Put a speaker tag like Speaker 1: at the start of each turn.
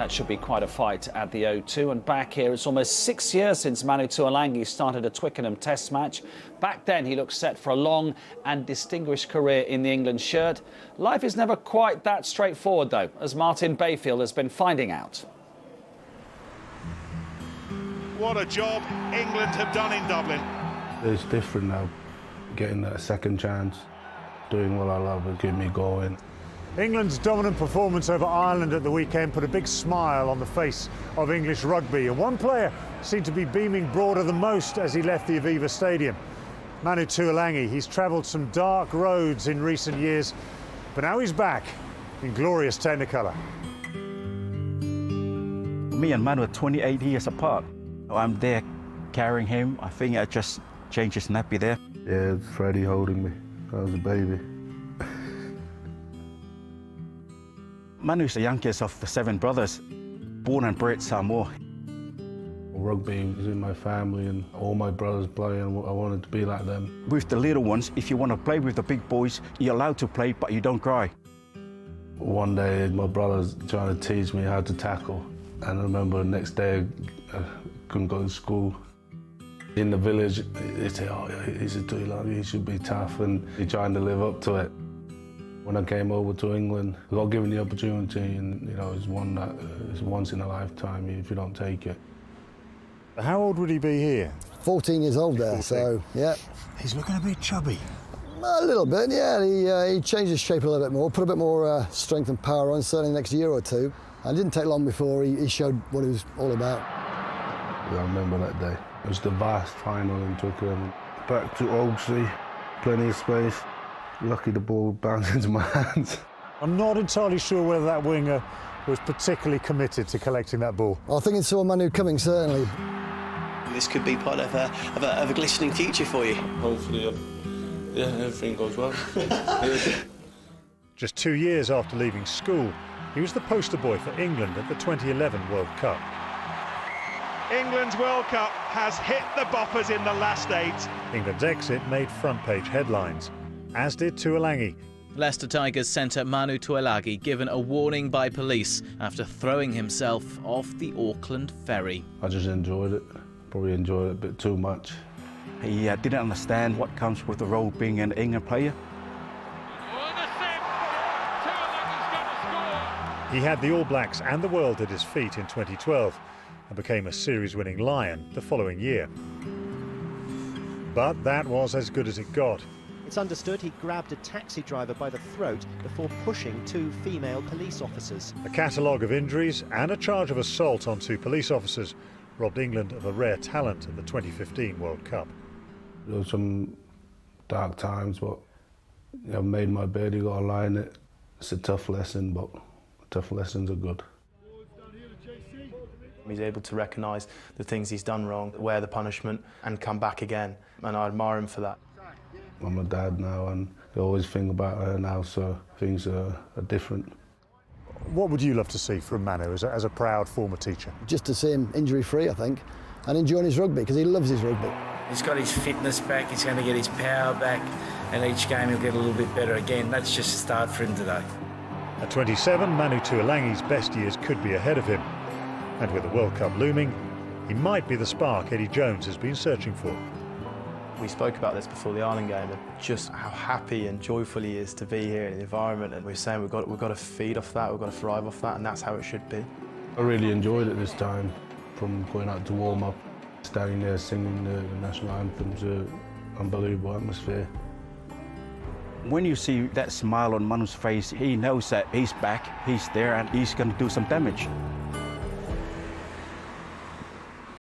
Speaker 1: That should be quite a fight at the O2. And back here, it's almost 6 years since Manu Tuilagi started a Twickenham Test match. Back then, he looked set for a long and distinguished career in the England shirt. Life is never quite that straightforward, though, as Martin Bayfield has been finding out.
Speaker 2: What a job England have done in Dublin.
Speaker 3: It's different now, getting a second chance, doing what I love and keep me going.
Speaker 4: England's dominant performance over Ireland at the weekend put a big smile on the face of English rugby, and one player seemed to be beaming broader than most as he left the Aviva Stadium. Manu Tuilagi. He's travelled some dark roads in recent years, but now he's back in glorious Technicolor.
Speaker 5: Me and Manu are 28 years apart. I'm there carrying him. I think I just changed his nappy there.
Speaker 3: Yeah, it's Freddie holding me. I was a baby.
Speaker 5: Manu's the youngest of the 7 brothers, born and bred Samoa.
Speaker 3: Rugby was in my family and all my brothers play, and I wanted to be like them.
Speaker 5: With the little ones, if you want to play with the big boys, you're allowed to play, but you don't cry.
Speaker 3: One day, my brother's trying to teach me how to tackle, and I remember the next day I couldn't go to school. In the village, they say, oh, he's a Tuilagi, he should be tough, and you're trying to live up to it. When I came over to England, I got given the opportunity, and you know, it's one that is once in a lifetime if you don't take it.
Speaker 4: How old would he be here?
Speaker 6: 14 years old there,
Speaker 4: 14.
Speaker 6: so yeah.
Speaker 4: He's looking a bit chubby.
Speaker 6: A little bit, yeah. He changed his shape a little bit more, put a bit more strength and power on, certainly the next year or two. And it didn't take long before he showed what he was all about.
Speaker 3: I remember that day. It was the vast final in Twickenham. Back to Oaksey, plenty of space. Lucky the ball bounced into my hands.
Speaker 4: I'm not entirely sure whether that winger was particularly committed to collecting that ball.
Speaker 6: I think it saw Manu coming, certainly.
Speaker 7: This could be part of a glistening future for you.
Speaker 8: Hopefully, yeah, everything goes well.
Speaker 4: Just 2 years after leaving school, he was the poster boy for England at the 2011 World Cup.
Speaker 2: England's World Cup has hit the boppers in the last 8.
Speaker 4: England's exit made front-page headlines, as did Tuilagi.
Speaker 9: Leicester Tigers centre Manu Tuilagi given a warning by police after throwing himself off the Auckland ferry.
Speaker 3: I just enjoyed it. Probably enjoyed it a bit too much.
Speaker 5: He didn't understand what comes with the role of being an England player.
Speaker 4: He had the All Blacks and the world at his feet in 2012 and became a series-winning Lion the following year. But that was as good as it got.
Speaker 10: It's understood he grabbed a taxi driver by the throat before pushing 2 female police officers.
Speaker 4: A catalogue of injuries and a charge of assault on 2 police officers robbed England of a rare talent at the 2015 World Cup.
Speaker 3: There were some dark times, but you know, I've made my bed, you gotta lie in it. It's a tough lesson, but tough lessons are good.
Speaker 8: He's able to recognise the things he's done wrong, wear the punishment and come back again, and I admire him for that.
Speaker 3: I'm a dad now and I always think about her now, so things are different.
Speaker 4: What would you love to see from Manu as a proud former teacher?
Speaker 6: Just to see him injury-free, I think, and enjoying his rugby, because he loves his rugby.
Speaker 11: He's got his fitness back, he's going to get his power back, and each game he'll get a little bit better again. That's just a start for him today.
Speaker 4: At 27, Manu Tuilagi's best years could be ahead of him. And with the World Cup looming, he might be the spark Eddie Jones has been searching for.
Speaker 8: We spoke about this before the Ireland game, just how happy and joyful he is to be here in the environment, and we're saying we've got to feed off that, we've got to thrive off that, and that's how it should be.
Speaker 3: I really enjoyed it this time, from going out to warm up, standing there singing the national anthems, unbelievable atmosphere.
Speaker 5: When you see that smile on Manu's face, he knows that he's back, he's there, and he's going to do some damage.